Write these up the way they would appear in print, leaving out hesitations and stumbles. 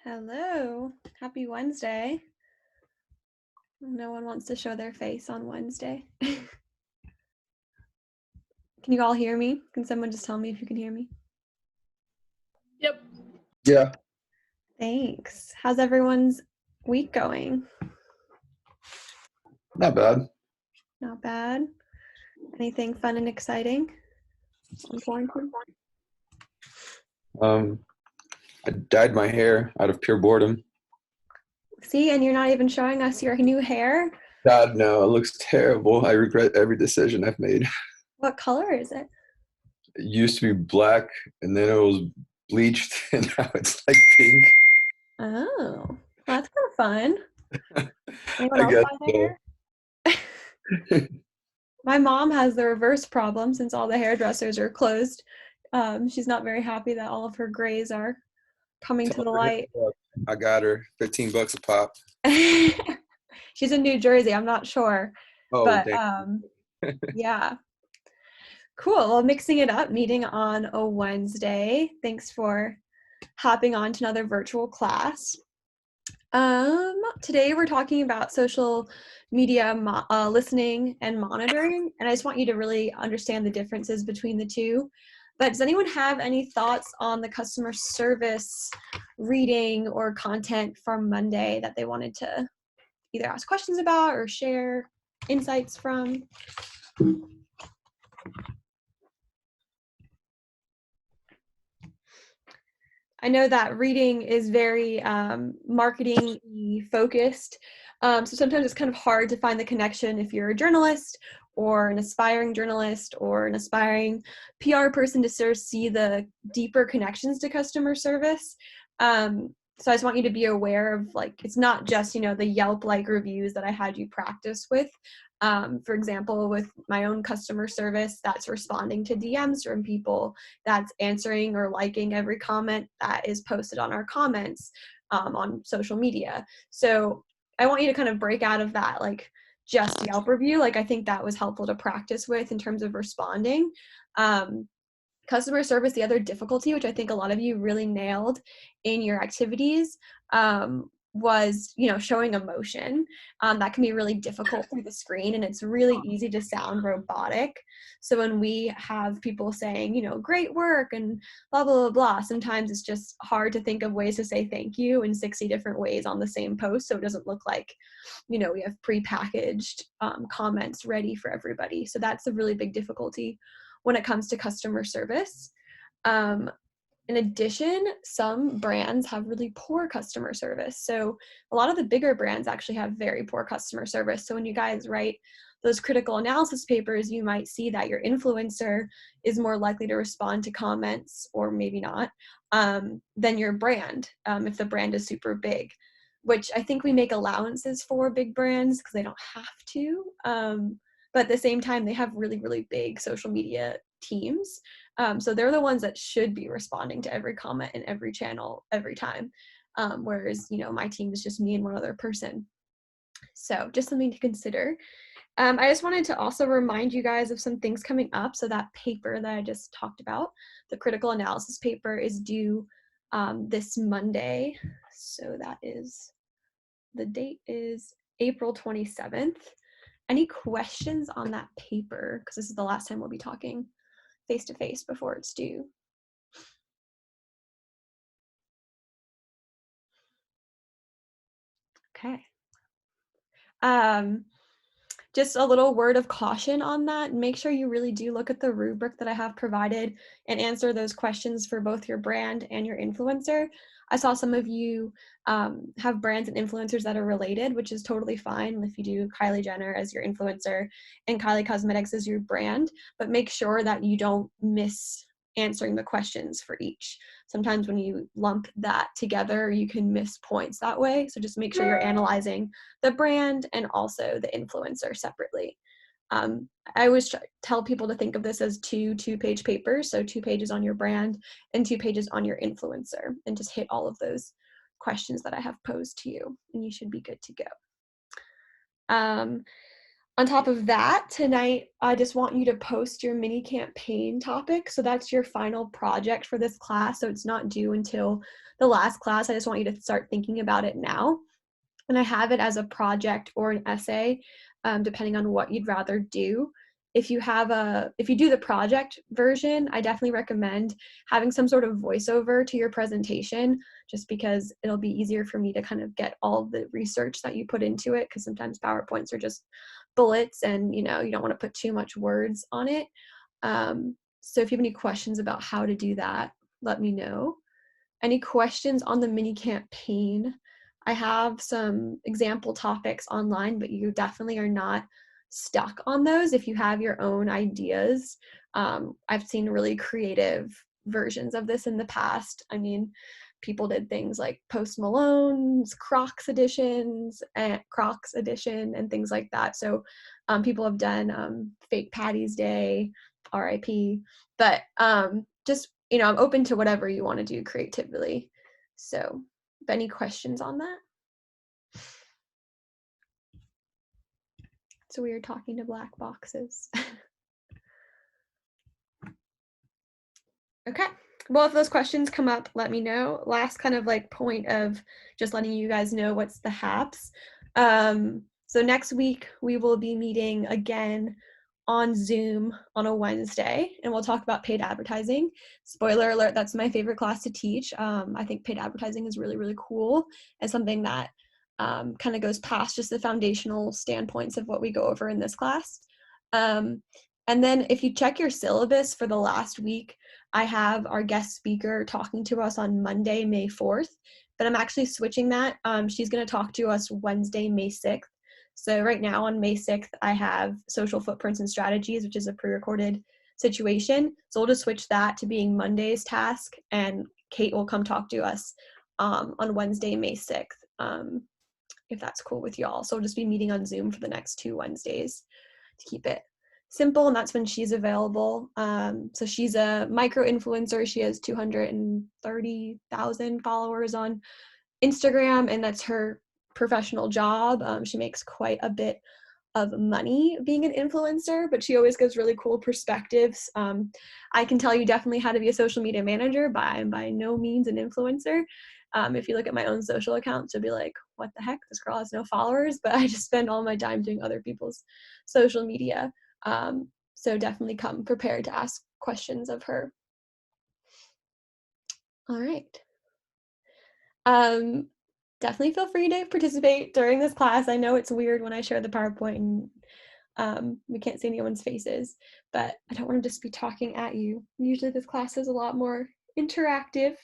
Hello, happy Wednesday. No one wants to show their face on Wednesday. Can you all hear me? Can someone just tell me if you can hear me? Yep. Yeah, Thanks. How's everyone's week going? not bad. Not bad. Anything fun and exciting on quarantine? I dyed my hair out of pure boredom. See, and you're not even showing us your new hair. God, no, it looks terrible. I regret every decision I've made. What color is it? It used to be black, and then it was bleached, and now it's like pink. Oh, well, that's kind of fun. Anyone I else guess dye so. their hair? My mom has the reverse problem since all the hairdressers are closed. She's not very happy that all of her grays are coming to Tell the her hit light. me up. I got her $15 a pop. She's in New Jersey, I'm not sure. Oh, But dang. yeah. Cool. Well, mixing it up, meeting on a Wednesday. Thanks for hopping on to another virtual class. Today we're talking about social media listening and monitoring, and I just want you to really understand the differences between the two. But does anyone have any thoughts on the customer service reading or content from Monday that they wanted to either ask questions about or share insights from? I know that reading is very marketing focused. So sometimes it's kind of hard to find the connection if you're a journalist or an aspiring journalist or an aspiring PR person to sort of see the deeper connections to customer service. So I just want you to be aware of, like, it's not just, the Yelp-like reviews that I had you practice with. For example, with my own customer service, that's responding to DMs from people, that's answering or liking every comment that is posted on our comments on social media. So I want you to kind of break out of that, like, just Yelp review. Like, I think that was helpful to practice with in terms of responding. Customer service, the other difficulty, which I think a lot of you really nailed in your activities, was, showing emotion. That can be really difficult through the screen, and it's really easy to sound robotic. So when we have people saying, great work and blah, blah, blah, blah, sometimes it's just hard to think of ways to say thank you in 60 different ways on the same post. So it doesn't look like, we have prepackaged comments ready for everybody. So that's a really big difficulty when it comes to customer service. Um, in addition, some brands have really poor customer service. So a lot of the bigger brands actually have very poor customer service. So when you guys write those critical analysis papers, you might see that your influencer is more likely to respond to comments, or maybe not, than your brand, if the brand is super big, which I think we make allowances for big brands because they don't have to. But at the same time, they have really, really big social media teams. So they're the ones that should be responding to every comment in every channel every time. Whereas, my team is just me and one other person. So just something to consider. I just wanted to also remind you guys of some things coming up. So that paper that I just talked about, the critical analysis paper, is due this Monday. So the date is April 27th. Any questions on that paper? Because this is the last time we'll be talking face-to-face before it's due. Okay. Just a little word of caution on that. Make sure you really do look at the rubric that I have provided and answer those questions for both your brand and your influencer. I saw some of you have brands and influencers that are related, which is totally fine if you do Kylie Jenner as your influencer and Kylie Cosmetics as your brand, but make sure that you don't miss answering the questions for each. Sometimes when you lump that together, you can miss points that way. So just make sure you're analyzing the brand and also the influencer separately. I always tell people to think of this as two-page papers, so 2 pages on your brand and 2 pages on your influencer, and just hit all of those questions that I have posed to you, and you should be good to go. On top of that, tonight, I just want you to post your mini campaign topic. So that's your final project for this class. So it's not due until the last class. I just want you to start thinking about it now. And I have it as a project or an essay, depending on what you'd rather do. If you do the project version, I definitely recommend having some sort of voiceover to your presentation, just because it'll be easier for me to kind of get all the research that you put into it, because sometimes PowerPoints are just bullets and you don't want to put too much words on it. So if you have any questions about how to do that, let me know. Any questions on the mini campaign? I have some example topics online, but you definitely are not stuck on those if you have your own ideas. I've seen really creative versions of this in the past. I mean, people did things like Post Malone's Crocs edition and things like that. So people have done Fake Patty's Day, RIP, but just, I'm open to whatever you want to do creatively. So, any questions on that? So we are talking to black boxes. Okay. Well, if those questions come up, let me know. Last kind of like point of just letting you guys know what's the haps. So next week we will be meeting again on Zoom on a Wednesday, and we'll talk about paid advertising. Spoiler alert, that's my favorite class to teach. I think paid advertising is really, really cool and something that kind of goes past just the foundational standpoints of what we go over in this class. And then if you check your syllabus for the last week, I have our guest speaker talking to us on Monday, May 4th, but I'm actually switching that. She's going to talk to us Wednesday, May 6th. So right now on May 6th, I have Social Footprints and Strategies, which is a pre-recorded situation. So we'll just switch that to being Monday's task, and Kate will come talk to us on Wednesday, May 6th, if that's cool with y'all. So we'll just be meeting on Zoom for the next 2 Wednesdays to keep it simple, and that's when she's available. So she's a micro influencer. She has 230,000 followers on Instagram, and that's her professional job. She makes quite a bit of money being an influencer, but she always gives really cool perspectives. I can tell you definitely how to be a social media manager, but I'm by no means an influencer. If you look at my own social accounts, you'll be like, what the heck? This girl has no followers, but I just spend all my time doing other people's social media. So definitely come prepared to ask questions of her. All right. Definitely feel free to participate during this class. I know it's weird when I share the PowerPoint and we can't see anyone's faces, but I don't want to just be talking at you. Usually this class is a lot more interactive,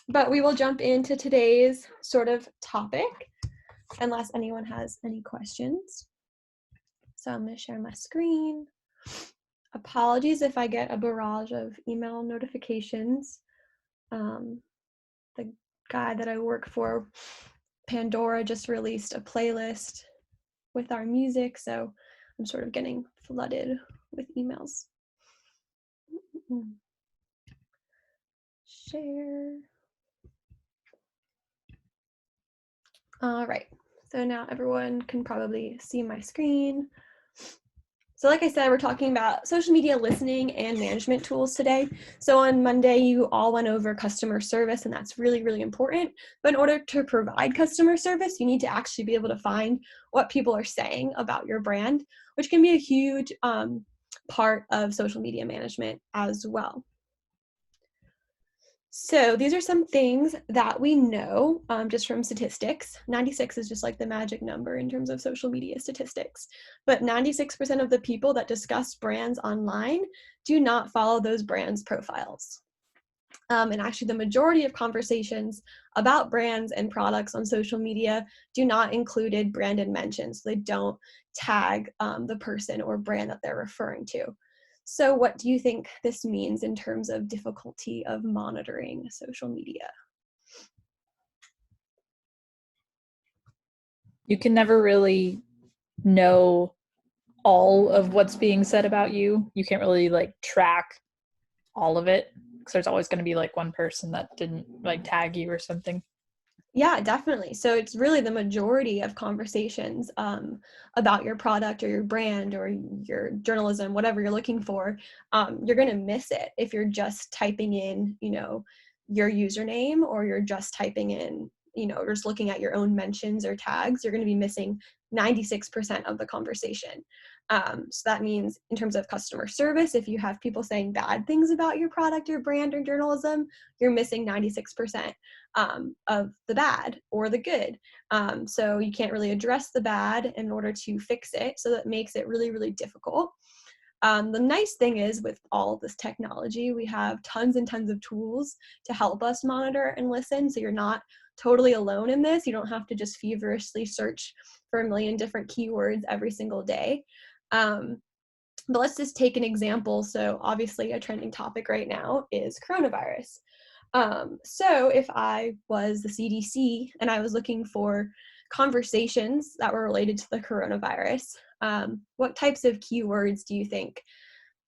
but we will jump into today's sort of topic unless anyone has any questions. So I'm going to share my screen. Apologies if I get a barrage of email notifications. The guy that I work for, Pandora, just released a playlist with our music, so I'm sort of getting flooded with emails. Share. All right, so now everyone can probably see my screen. So like I said, we're talking about social media listening and management tools today. So on Monday, you all went over customer service, and that's really, really important. But in order to provide customer service, you need to actually be able to find what people are saying about your brand, which can be a huge part of social media management as well. So these are some things that we know just from statistics. 96 is just like the magic number in terms of social media statistics. But 96% of the people that discuss brands online do not follow those brands' profiles. And actually the majority of conversations about brands and products on social media do not include branded mentions. They don't tag the person or brand that they're referring to. So what do you think this means in terms of difficulty of monitoring social media? You can never really know all of what's being said about you. You can't really like track all of it because there's always going to be like one person that didn't like tag you or something. Yeah, definitely. So it's really the majority of conversations about your product or your brand or your journalism, whatever you're looking for. You're going to miss it if you're just typing in, your username, or you're just typing in, or just looking at your own mentions or tags. You're going to be missing 96% of the conversation. So that means in terms of customer service, if you have people saying bad things about your product or brand or journalism, you're missing 96% of the bad or the good. So you can't really address the bad in order to fix it. So that makes it really, really difficult. The nice thing is, with all this technology, we have tons and tons of tools to help us monitor and listen. So you're not totally alone in this. You don't have to just feverishly search for a million different keywords every single day. But let's just take an example. So obviously a trending topic right now is coronavirus. So if I was the CDC and I was looking for conversations that were related to the coronavirus, what types of keywords do you think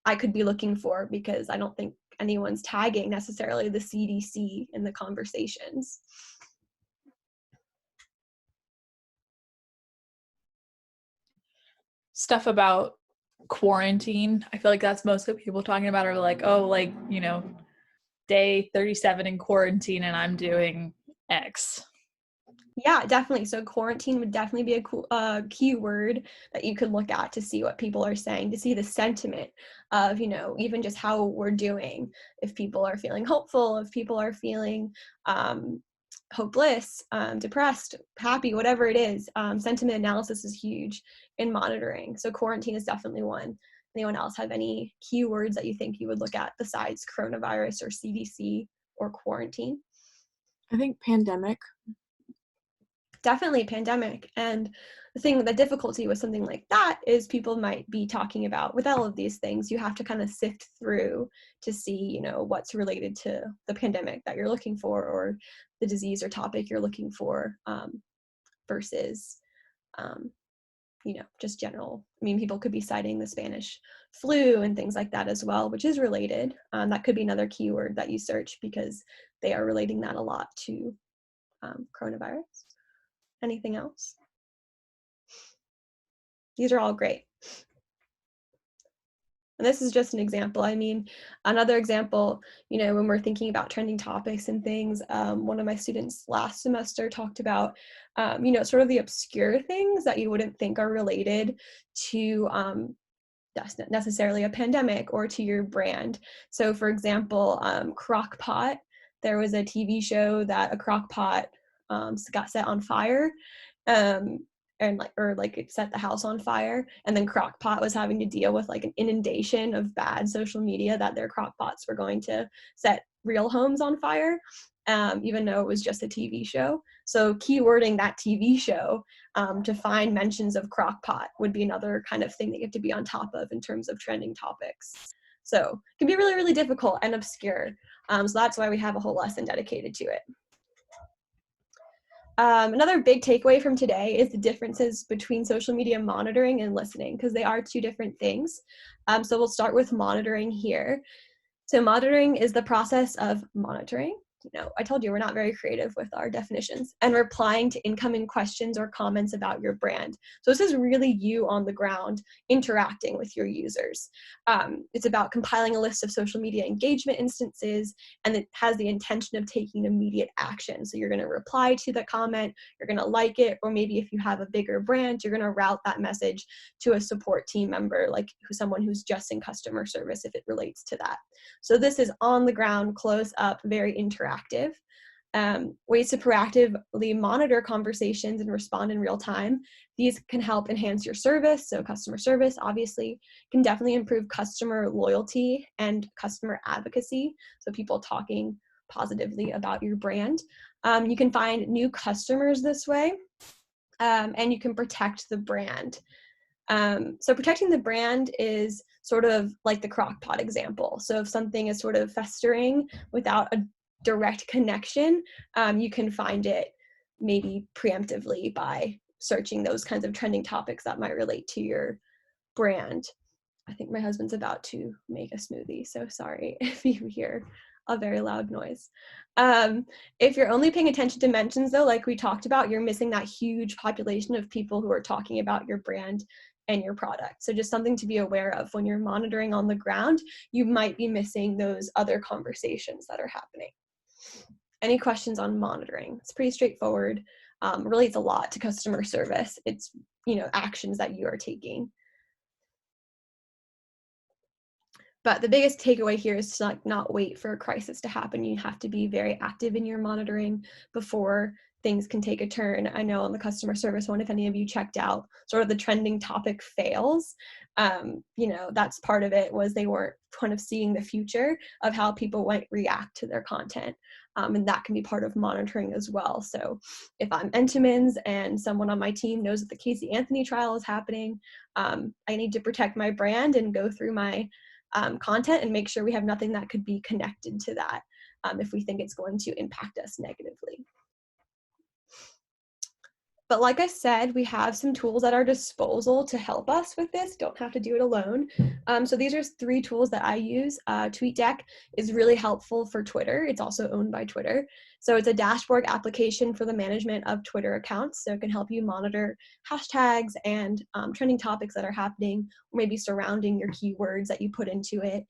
I could be looking for? Because I don't think anyone's tagging necessarily the CDC in the conversations. Stuff about quarantine. I feel like that's most of people talking about are like, oh, like, day 37 in quarantine and I'm doing X. Yeah, definitely. So quarantine would definitely be a cool keyword that you could look at to see what people are saying, to see the sentiment of, even just how we're doing. If people are feeling hopeful, if people are feeling hopeless, depressed, happy, whatever it is. Sentiment analysis is huge in monitoring. So quarantine is definitely one. Anyone else have any keywords that you think you would look at besides coronavirus or CDC or quarantine? I think pandemic. Definitely pandemic. And the difficulty with something like that is people might be talking about, with all of these things, you have to kind of sift through to see, what's related to the pandemic that you're looking for, or the disease or topic you're looking for, versus, just general. I mean, people could be citing the Spanish flu and things like that as well, which is related. That could be another keyword that you search because they are relating that a lot to coronavirus. Anything else? These are all great. And this is just an example. I mean, another example, when we're thinking about trending topics and things, one of my students last semester talked about, sort of the obscure things that you wouldn't think are related to necessarily a pandemic or to your brand. So for example, crock pot, there was a TV show that a crock pot got set on fire, and it set the house on fire, and then Crock-Pot was having to deal with like an inundation of bad social media that their Crock-Pots were going to set real homes on fire, even though it was just a TV show. So keywording that TV show to find mentions of Crock-Pot would be another kind of thing that you have to be on top of in terms of trending topics. So it can be really, really difficult and obscure. So that's why we have a whole lesson dedicated to it. Another big takeaway from today is the differences between social media monitoring and listening, because they are two different things. So we'll start with monitoring here. So monitoring is the process of monitoring. I told you we're not very creative with our definitions, and replying to incoming questions or comments about your brand. So this is really you on the ground interacting with your users. It's about compiling a list of social media engagement instances, and it has the intention of taking immediate action. So you're going to reply to the comment, you're going to like it, or maybe if you have a bigger brand, you're going to route that message to a support team member, like someone who's just in customer service if it relates to that. So this is on the ground, close up, very interactive. Ways to proactively monitor conversations and respond in real time. These can help enhance your service. So customer service, obviously, can definitely improve customer loyalty and customer advocacy. So people talking positively about your brand. You can find new customers this way, and you can protect the brand. So protecting the brand is sort of like the crock pot example. So if something is sort of festering without a direct connection, you can find it maybe preemptively by searching those kinds of trending topics that might relate to your brand. I think my husband's about to make a smoothie, so sorry if you hear a very loud noise. If you're only paying attention to mentions though, like we talked about, you're missing that huge population of people who are talking about your brand and your product. So just something to be aware of when you're monitoring on the ground, you might be missing those other conversations that are happening. Any questions on monitoring? It's pretty straightforward. Relates a lot to customer service. It's, actions that you are taking. But the biggest takeaway here is to not wait for a crisis to happen. You have to be very active in your monitoring before things can take a turn. I know on the customer service one, if any of you checked out sort of the trending topic fails, that's part of it, was they weren't kind of seeing the future of how people might react to their content. And that can be part of monitoring as well. So if I'm Entenmann's and someone on my team knows that the Casey Anthony trial is happening, I need to protect my brand and go through my content and make sure we have nothing that could be connected to that if we think it's going to impact us negatively. But like I said, we have some tools at our disposal to help us with this. Don't have to do it alone. So these are 3 tools that I use. TweetDeck is really helpful for Twitter. It's also owned by Twitter. So it's a dashboard application for the management of Twitter accounts. So it can help you monitor hashtags and trending topics that are happening, or maybe surrounding your keywords that you put into it.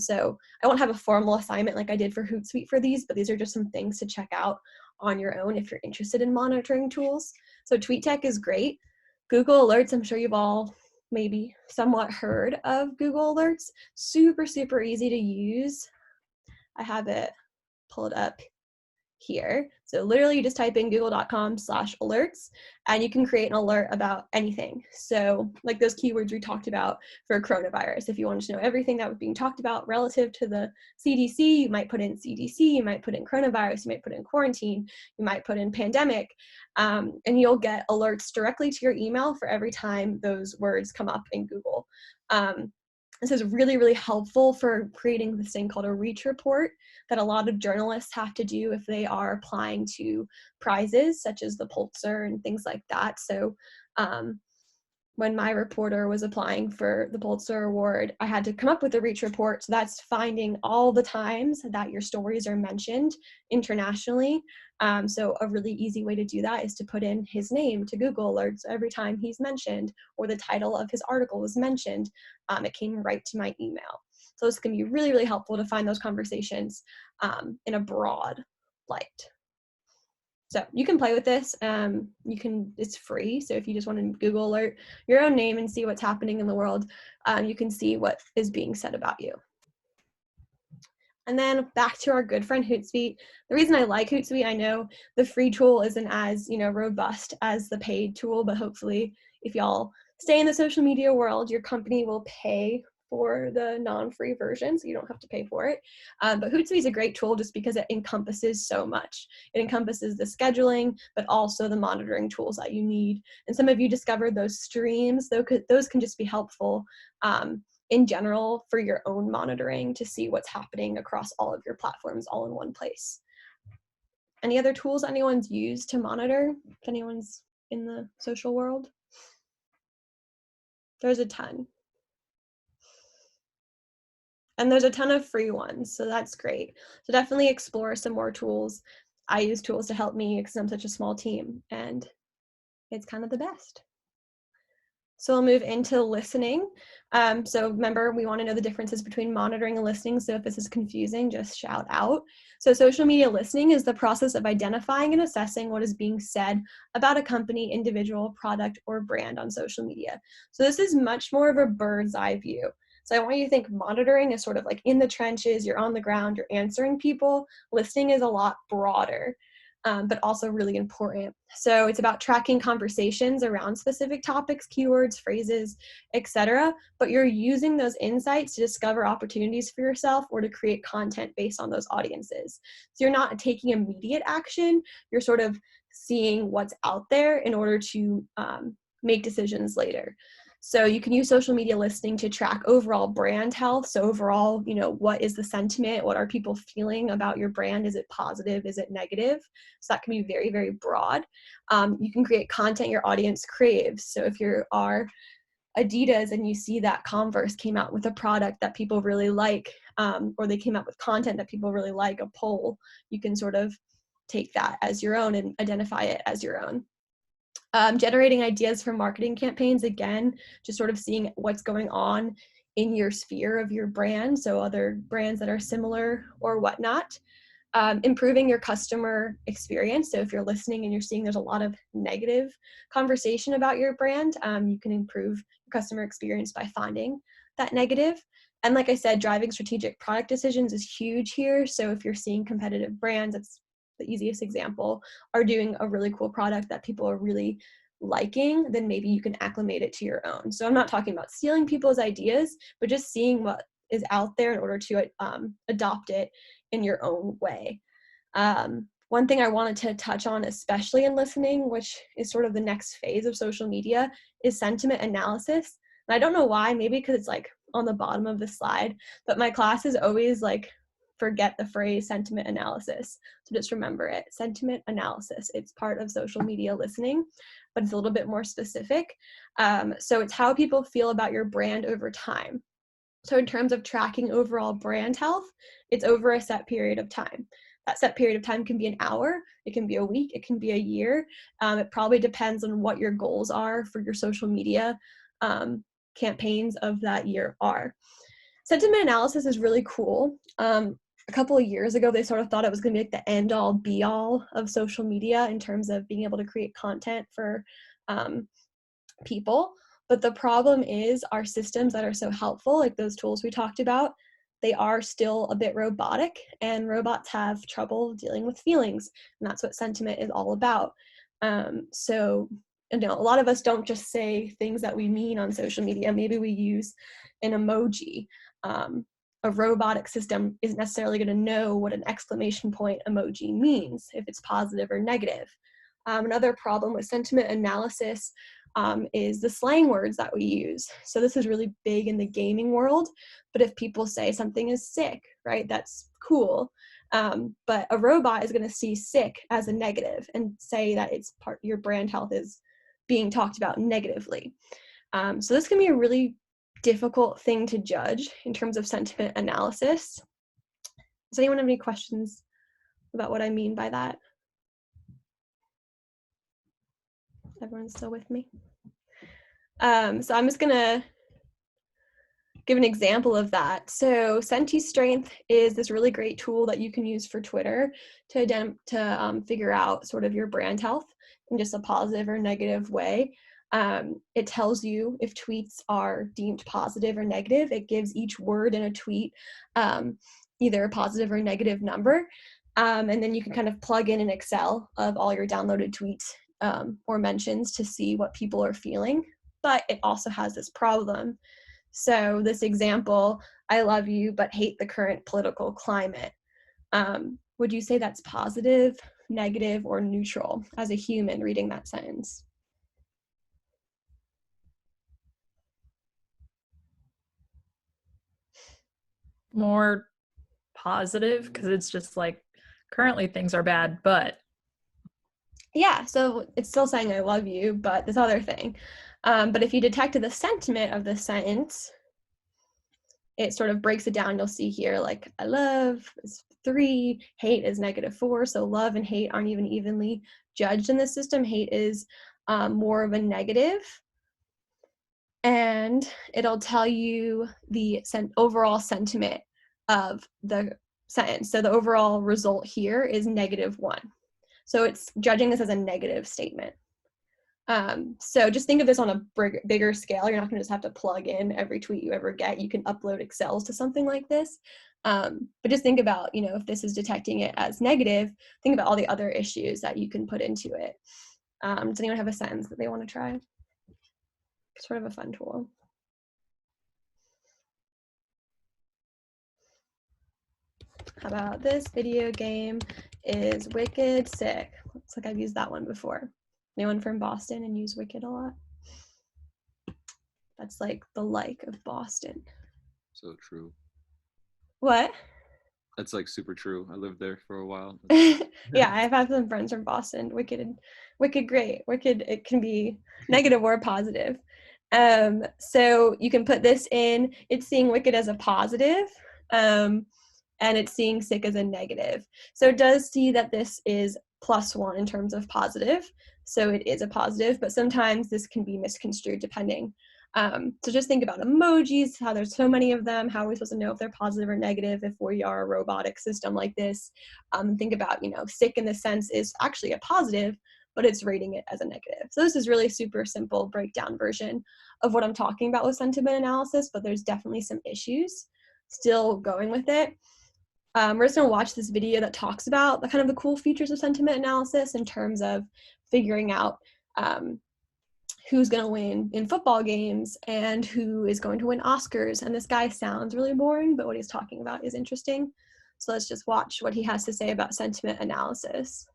So I won't have a formal assignment like I did for Hootsuite for these, but these are just some things to check out on your own if you're interested in monitoring tools. So TweetDeck is great. Google Alerts, I'm sure you've all maybe somewhat heard of Google Alerts. Super, super easy to use. I have it pulled up here. So literally you just type in google.com/alerts and you can create an alert about anything. So like those keywords we talked about for coronavirus, if you wanted to know everything that was being talked about relative to the CDC, you might put in CDC, you might put in coronavirus, you might put in quarantine, you might put in pandemic, and you'll get alerts directly to your email for every time those words come up in Google. This is really, really helpful for creating this thing called a reach report that a lot of journalists have to do if they are applying to prizes such as the Pulitzer and things like that. So when my reporter was applying for the Pulitzer Award, I had to come up with a reach report. So that's finding all the times that your stories are mentioned internationally. So a really easy way to do that is to put in his name to Google Alerts every time he's mentioned, or the title of his article was mentioned. It came right to my email. So this can be really, really helpful to find those conversations in a broad light. So you can play with this. It's free. So if you just want to Google alert your own name and see what's happening in the world, you can see what is being said about you. And then back to our good friend Hootsuite. The reason I like Hootsuite, I know the free tool isn't as robust as the paid tool, but hopefully if y'all stay in the social media world, your company will pay for the non-free version, so you don't have to pay for it. But Hootsuite is a great tool just because it encompasses so much. It encompasses the scheduling, but also the monitoring tools that you need. And some of you discovered those streams. Those can just be helpful in general for your own monitoring to see what's happening across all of your platforms all in one place. Any other tools anyone's used to monitor? If anyone's in the social world? There's a ton. And there's a ton of free ones, so that's great. So definitely explore some more tools. I use tools to help me because I'm such a small team, and it's kind of the best. So we'll move into listening. So remember, we want to know the differences between monitoring and listening. So if this is confusing, just shout out. So social media listening is the process of identifying and assessing what is being said about a company, individual, product, or brand on social media. So this is much more of a bird's eye view. So I want you to think monitoring is sort of like in the trenches, you're on the ground, you're answering people. Listening is a lot broader, but also really important. So it's about tracking conversations around specific topics, keywords, phrases, etc. But you're using those insights to discover opportunities for yourself or to create content based on those audiences. So you're not taking immediate action, you're sort of seeing what's out there in order to make decisions later. So you can use social media listening to track overall brand health. So overall, what is the sentiment? What are people feeling about your brand? Is it positive? Is it negative? So that can be very, very broad. You can create content your audience craves. So if you are Adidas and you see that Converse came out with a product that people really like, or they came up with content that people really like, a poll, you can sort of take that as your own and identify it as your own. Generating ideas for marketing campaigns, again, just sort of seeing what's going on in your sphere of your brand, so other brands that are similar or whatnot. Improving your customer experience. So if you're listening and you're seeing there's a lot of negative conversation about your brand, you can improve your customer experience by finding that negative. And like I said, driving strategic product decisions is huge here. So if you're seeing competitive brands, that's the easiest example, are doing a really cool product that people are really liking, then maybe you can acclimate it to your own. So I'm not talking about stealing people's ideas, but just seeing what is out there in order to adopt it in your own way. One thing I wanted to touch on, especially in listening, which is sort of the next phase of social media, is sentiment analysis. And I don't know why, maybe because it's like on the bottom of the slide, but my classes always like forget the phrase sentiment analysis. So just remember it, sentiment analysis. It's part of social media listening, but it's a little bit more specific. So it's how people feel about your brand over time. So in terms of tracking overall brand health, it's over a set period of time. That set period of time can be an hour, it can be a week, it can be a year. It probably depends on what your goals are for your social media campaigns of that year are. Sentiment analysis is really cool. A couple of years ago, they sort of thought it was going to be like the end-all be-all of social media in terms of being able to create content for people. But the problem is our systems that are so helpful, like those tools we talked about, they are still a bit robotic, and robots have trouble dealing with feelings. And that's what sentiment is all about. So, you know, a lot of us don't just say things that we mean on social media. Maybe we use an emoji. A robotic system isn't necessarily going to know what an exclamation point emoji means, if it's positive or negative. Another problem with sentiment analysis is the slang words that we use. So this is really big in the gaming world, but if people say something is sick, right, that's cool. But a robot is going to see sick as a negative and say that it's part your brand health is being talked about negatively. So this can be a really difficult thing to judge in terms of sentiment analysis. Does anyone have any questions about what I mean by that? Everyone's still with me? So I'm just gonna give an example of that. So SentiStrength is this really great tool that you can use for Twitter to figure out sort of your brand health in just a positive or negative way. It tells you if tweets are deemed positive or negative. It gives each word in a tweet either a positive or negative number. And then you can kind of plug in an Excel of all your downloaded tweets or mentions to see what people are feeling. But it also has this problem. So this example, I love you, but hate the current political climate. Would you say that's positive, negative, or neutral as a human reading that sentence? More positive, because it's just like currently things are bad, but yeah, so it's still saying I love you, but this other thing. But if you detected the sentiment of the sentence, it sort of breaks it down. You'll see here like I love is 3, hate is -4, so love and hate aren't even evenly judged in the system. Hate is more of a negative. And it'll tell you the overall sentiment of the sentence. So the overall result here is -1. So it's judging this as a negative statement. So just think of this on a bigger scale. You're not going to just have to plug in every tweet you ever get. You can upload Excels to something like this. But just think about, you know, if this is detecting it as negative, think about all the other issues that you can put into it. Does anyone have a sentence that they want to try? Sort of a fun tool. How about this video game is wicked sick? Looks like I've used that one before. Anyone from Boston and use wicked a lot? That's like the like of Boston. So true. What? That's like super true. I lived there for a while. Yeah, I've had some friends from Boston. Wicked great. Wicked, it can be negative or positive. So you can put this in, it's seeing wicked as a positive. And it's seeing sick as a negative. So it does see that this is +1 in terms of positive. So it is a positive, but sometimes this can be misconstrued depending. So just think about emojis, how there's so many of them. How are we supposed to know if they're positive or negative if we are a robotic system like this? Think about, sick in the sense is actually a positive, but it's rating it as a negative. So this is really super simple breakdown version of what I'm talking about with sentiment analysis, but there's definitely some issues still going with it. We're just going to watch this video that talks about the kind of the cool features of sentiment analysis in terms of figuring out who's going to win in football games and who is going to win Oscars. And this guy sounds really boring, but what he's talking about is interesting. So let's just watch what he has to say about sentiment analysis.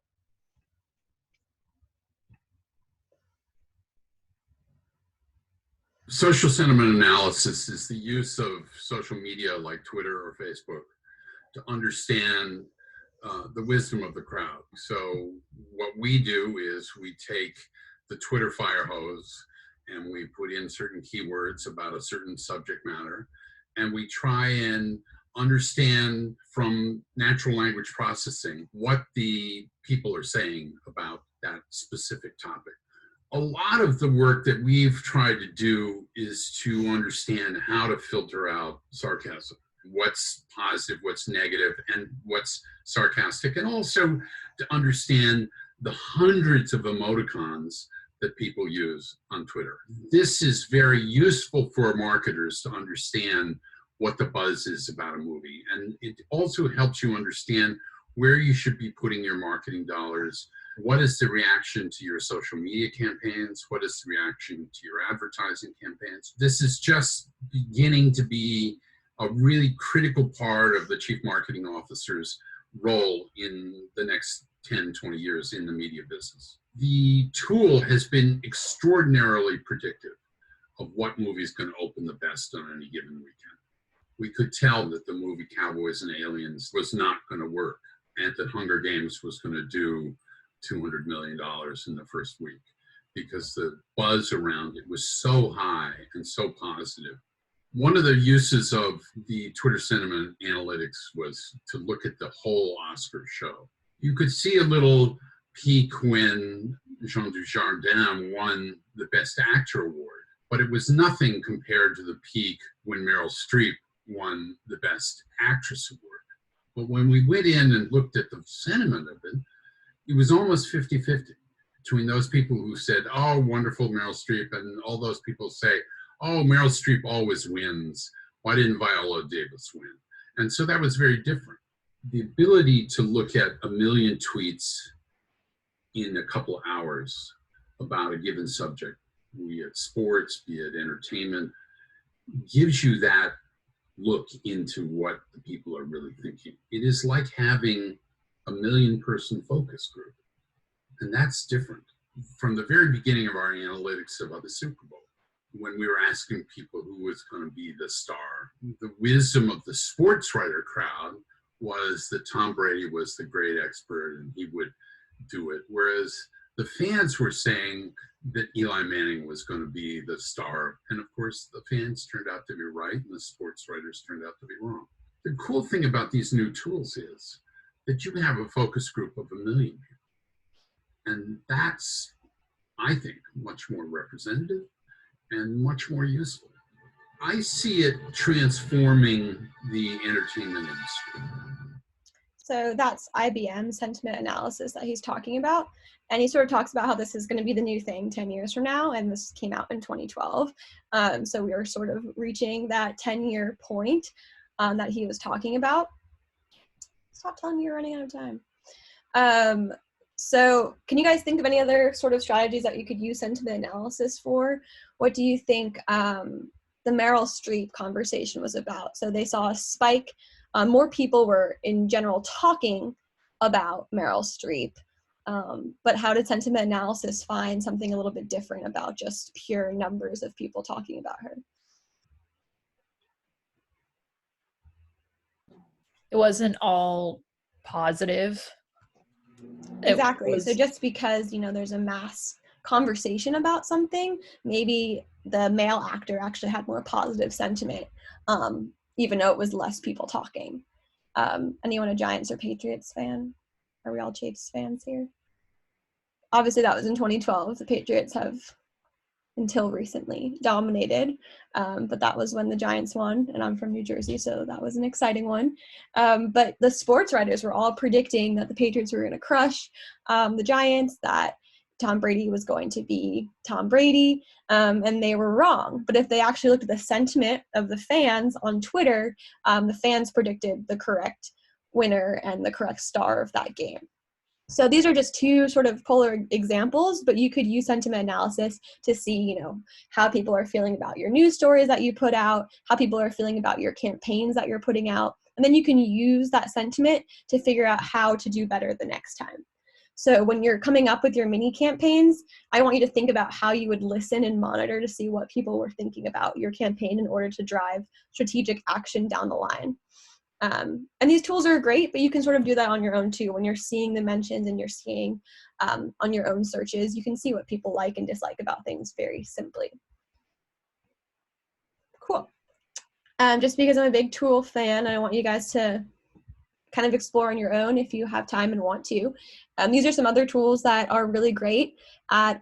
Social sentiment analysis is the use of social media like Twitter or Facebook to understand the wisdom of the crowd. So what we do is we take the Twitter fire hose and we put in certain keywords about a certain subject matter, and we try and understand from natural language processing what the people are saying about that specific topic. A lot of the work that we've tried to do is to understand how to filter out sarcasm, what's positive, what's negative, and what's sarcastic, and also to understand the hundreds of emoticons that people use on Twitter. This is very useful for marketers to understand what the buzz is about a movie. And it also helps you understand where you should be putting your marketing dollars. What is the reaction to your social media campaigns? What is the reaction to your advertising campaigns? This is just beginning to be a really critical part of the chief marketing officer's role in the next 10, 20 years in the media business. The tool has been extraordinarily predictive of what movie is going to open the best on any given weekend. We could tell that the movie Cowboys and Aliens was not going to work, and that Hunger Games was going to do $200 million in the first week because the buzz around it was so high and so positive. One of the uses of the Twitter sentiment analytics was to look at the whole Oscar show. You could see a little peak when Jean Dujardin won the Best Actor award, but it was nothing compared to the peak when Meryl Streep won the Best Actress award. But when we went in and looked at the sentiment of it, it was almost 50-50 between those people who said, oh, wonderful Meryl Streep, and all those people say, oh, Meryl Streep always wins. Why didn't Viola Davis win? And so that was very different. The ability to look at a million tweets in a couple of hours about a given subject, be it sports, be it entertainment, gives you that look into what the people are really thinking. It is like having a 1 million person focus group. And that's different. From the very beginning of our analytics about the Super Bowl, when we were asking people who was going to be the star, the wisdom of the sports writer crowd was that Tom Brady was the great expert and he would do it. Whereas the fans were saying that Eli Manning was going to be the star. And of course, the fans turned out to be right and the sports writers turned out to be wrong. The cool thing about these new tools is that you have a focus group of 1 million people. And that's, I think, much more representative and much more useful. I see it transforming the entertainment industry. So that's IBM sentiment analysis that he's talking about. And he sort of talks about how this is going to be the new thing 10 years from now. And this came out in 2012. So we are sort of reaching that 10-year point that he was talking about. Stop telling me you're running out of time. So can you guys think of any other sort of strategies that you could use sentiment analysis for? What do you think the Meryl Streep conversation was about? So they saw a spike. More people were in general talking about Meryl Streep. But how did sentiment analysis find something a little bit different about just pure numbers of people talking about her? It wasn't all positive. Exactly. So just because, there's a mass conversation about something, maybe the male actor actually had more positive sentiment even though it was less people talking. Anyone a Giants or Patriots fan? Are we all Chiefs fans here? Obviously, that was in 2012. The Patriots have, until recently, dominated, but that was when the Giants won, and I'm from New Jersey, so that was an exciting one. But the sports writers were all predicting that the Patriots were going to crush the Giants, that Tom Brady was going to be Tom Brady, and they were wrong. But if they actually looked at the sentiment of the fans on Twitter, the fans predicted the correct winner and the correct star of that game. So these are just two sort of polar examples, but you could use sentiment analysis to see, how people are feeling about your news stories that you put out, how people are feeling about your campaigns that you're putting out, and then you can use that sentiment to figure out how to do better the next time. So when you're coming up with your mini campaigns, I want you to think about how you would listen and monitor to see what people were thinking about your campaign in order to drive strategic action down the line. And these tools are great, but you can sort of do that on your own too. When you're seeing the mentions and you're seeing on your own searches, you can see what people like and dislike about things very simply. Cool. Just because I'm a big tool fan, I want you guys to kind of explore on your own if you have time and want to. These are some other tools that are really great at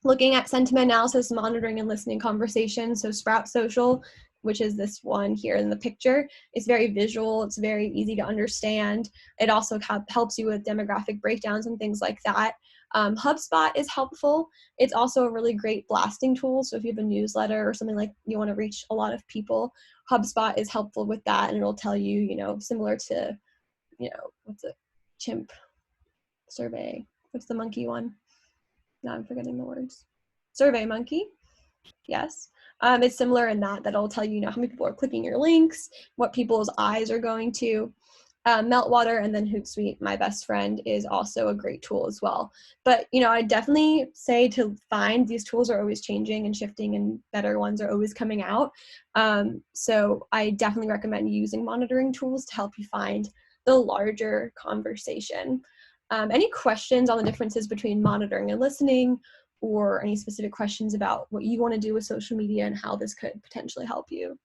looking at sentiment analysis, monitoring and listening conversations. So Sprout Social, which is this one here in the picture, is very visual. It's very easy to understand. It also helps you with demographic breakdowns and things like that. HubSpot is helpful. It's also a really great blasting tool. So if you have a newsletter or something like you want to reach a lot of people, HubSpot is helpful with that. And it'll tell you, similar to, what's it? Chimp survey. What's the monkey one? Now I'm forgetting the words. Survey Monkey. Yes. It's similar in that'll tell you, how many people are clicking your links, what people's eyes are going to. Meltwater and then Hootsuite, my best friend, is also a great tool as well. But, I definitely say to find these tools are always changing and shifting and better ones are always coming out. So I definitely recommend using monitoring tools to help you find the larger conversation. Any questions on the differences between monitoring and listening, or any specific questions about what you want to do with social media and how this could potentially help you?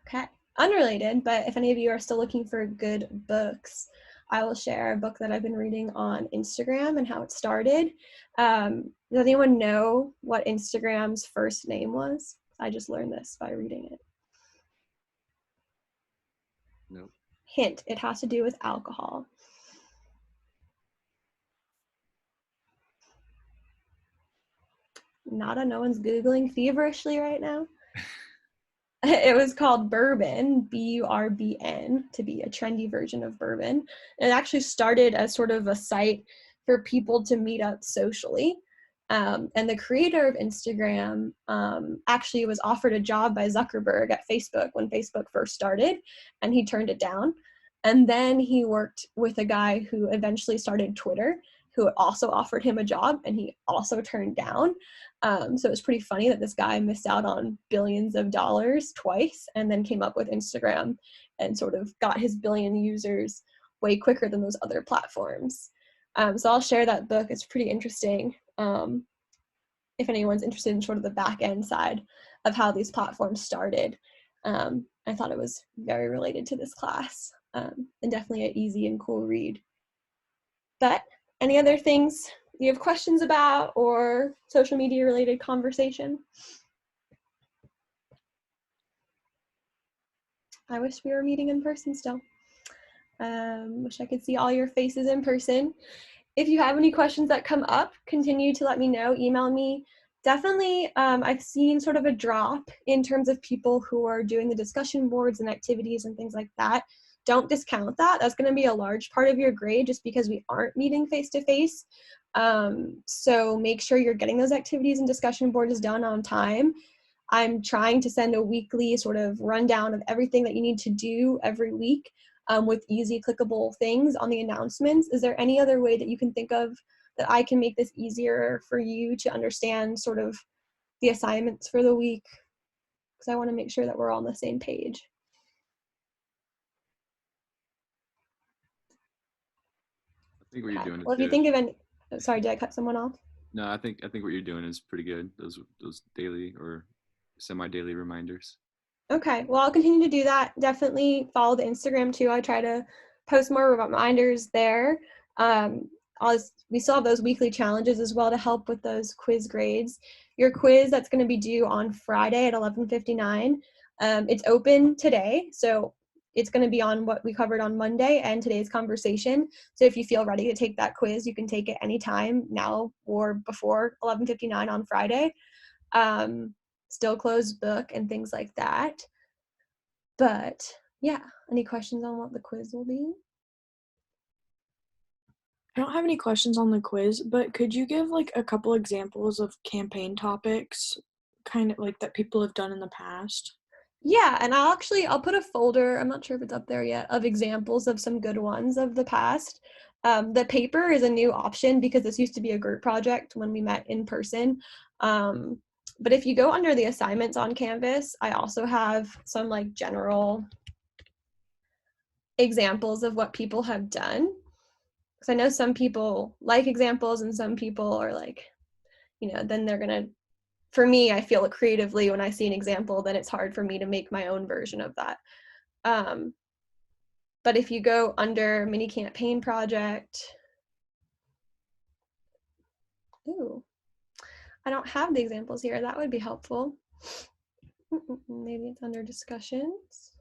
Okay, unrelated, but if any of you are still looking for good books, I will share a book that I've been reading on Instagram and how it started. Does anyone know what Instagram's first name was? I just learned this by reading it. No. Hint, it has to do with alcohol. Nada, no one's Googling feverishly right now. It was called Burbn, B-U-R-B-N, to be a trendy version of bourbon. And it actually started as sort of a site for people to meet up socially. And the creator of Instagram actually was offered a job by Zuckerberg at Facebook when Facebook first started, and he turned it down. And then he worked with a guy who eventually started Twitter, who also offered him a job, and he also turned down. So it's pretty funny that this guy missed out on billions of dollars twice and then came up with Instagram and sort of got his billion users way quicker than those other platforms. So I'll share that book. It's pretty interesting. If anyone's interested in sort of the back end side of how these platforms started. I thought it was very related to this class, and definitely an easy and cool read. But any other things you have questions about or social media related conversation? I wish we were meeting in person still. Wish I could see all your faces in person. If you have any questions that come up, continue to let me know, email me. Definitely, I've seen sort of a drop in terms of people who are doing the discussion boards and activities and things like that. Don't discount that. That's going to be a large part of your grade just because we aren't meeting face-to-face. So make sure you're getting those activities and discussion boards done on time. I'm trying to send a weekly sort of rundown of everything that you need to do every week with easy clickable things on the announcements. Is there any other way that you can think of that I can make this easier for you to understand sort of the assignments for the week? Because I want to make sure that we're all on the same page. I think what you're doing is Well, if you good. think of any, Sorry, did I cut someone off? No, I think what you're doing is pretty good. Those daily or semi-daily reminders. Okay, well, I'll continue to do that. Definitely follow the Instagram too. I try to post more reminders there. We still have those weekly challenges as well to help with those quiz grades. Your quiz that's going to be due on Friday at 11:59. It's open today, so it's going to be on what we covered on Monday and today's conversation. So if you feel ready to take that quiz, you can take it anytime now or before 11:59 on Friday. Still closed book and things like that. But yeah, any questions on what the quiz will be? I don't have any questions on the quiz, but could you give like a couple examples of campaign topics kind of like that people have done in the past? Yeah, and I'll put a folder, I'm not sure if it's up there yet, of examples of some good ones of the past. The paper is a new option because this used to be a group project when we met in person. But if you go under the assignments on Canvas, I also have some like general examples of what people have done. Because I know some people like examples and some people are like, then they're going to, for me, I feel it creatively when I see an example, then it's hard for me to make my own version of that. But if you go under mini campaign project, ooh, I don't have the examples here. That would be helpful. Maybe it's under discussions.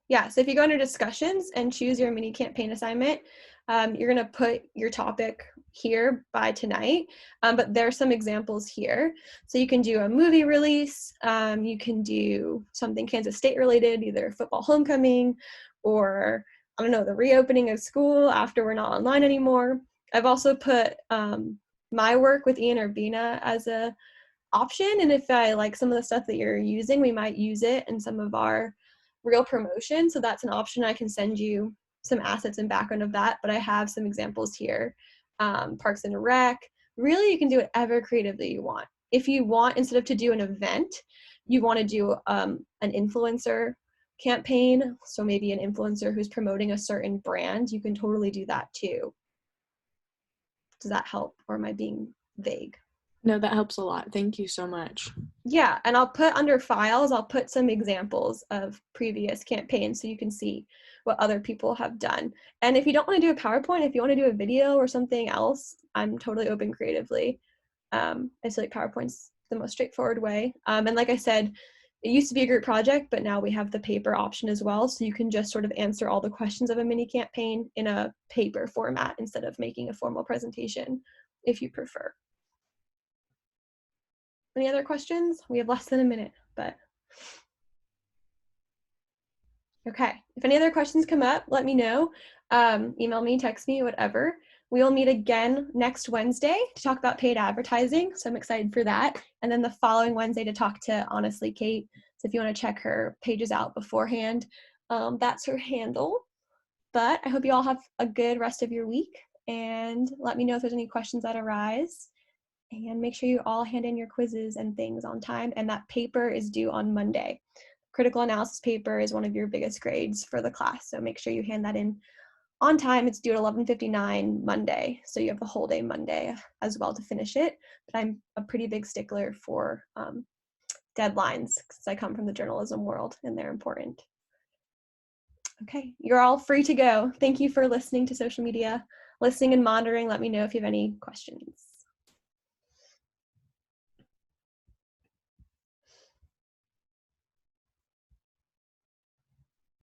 Yeah, so if you go under discussions and choose your mini campaign assignment, you're gonna put your topic here by tonight, but there's some examples here. So you can do a movie release, you can do something Kansas State related, either football homecoming or, I don't know, the reopening of school after we're not online anymore. I've also put my work with Ian Urbina as a option, and if I like some of the stuff that you're using, we might use it in some of our real promotion. So that's an option. I can send you some assets and background of that, but I have some examples here. Parks and Rec. Really, you can do whatever creatively you want. If you want, instead of to do an event, you want to do an influencer campaign. So maybe an influencer who's promoting a certain brand, you can totally do that too. Does that help, or am I being vague? No, that helps a lot. Thank you so much. Yeah, and I'll put under files, I'll put some examples of previous campaigns so you can see what other people have done. And if you don't want to do a PowerPoint, if you want to do a video or something else, I'm totally open creatively. I feel like PowerPoint's the most straightforward way. And like I said, it used to be a group project, but now we have the paper option as well. So you can just sort of answer all the questions of a mini campaign in a paper format instead of making a formal presentation if you prefer. Any other questions? We have less than a minute, but okay. If any other questions come up, let me know. Email me, text me, whatever. We will meet again next Wednesday to talk about paid advertising. So I'm excited for that. And then the following Wednesday to talk to Honestly Kate. So if you want to check her pages out beforehand, that's her handle. But I hope you all have a good rest of your week, and let me know if there's any questions that arise. And make sure you all hand in your quizzes and things on time. And that paper is due on Monday. Critical analysis paper is one of your biggest grades for the class. So make sure you hand that in on time. It's due at 11:59 Monday. So you have the whole day Monday as well to finish it. But I'm a pretty big stickler for deadlines because I come from the journalism world and they're important. Okay, you're all free to go. Thank you for listening to Social Media, listening and monitoring. Let me know if you have any questions.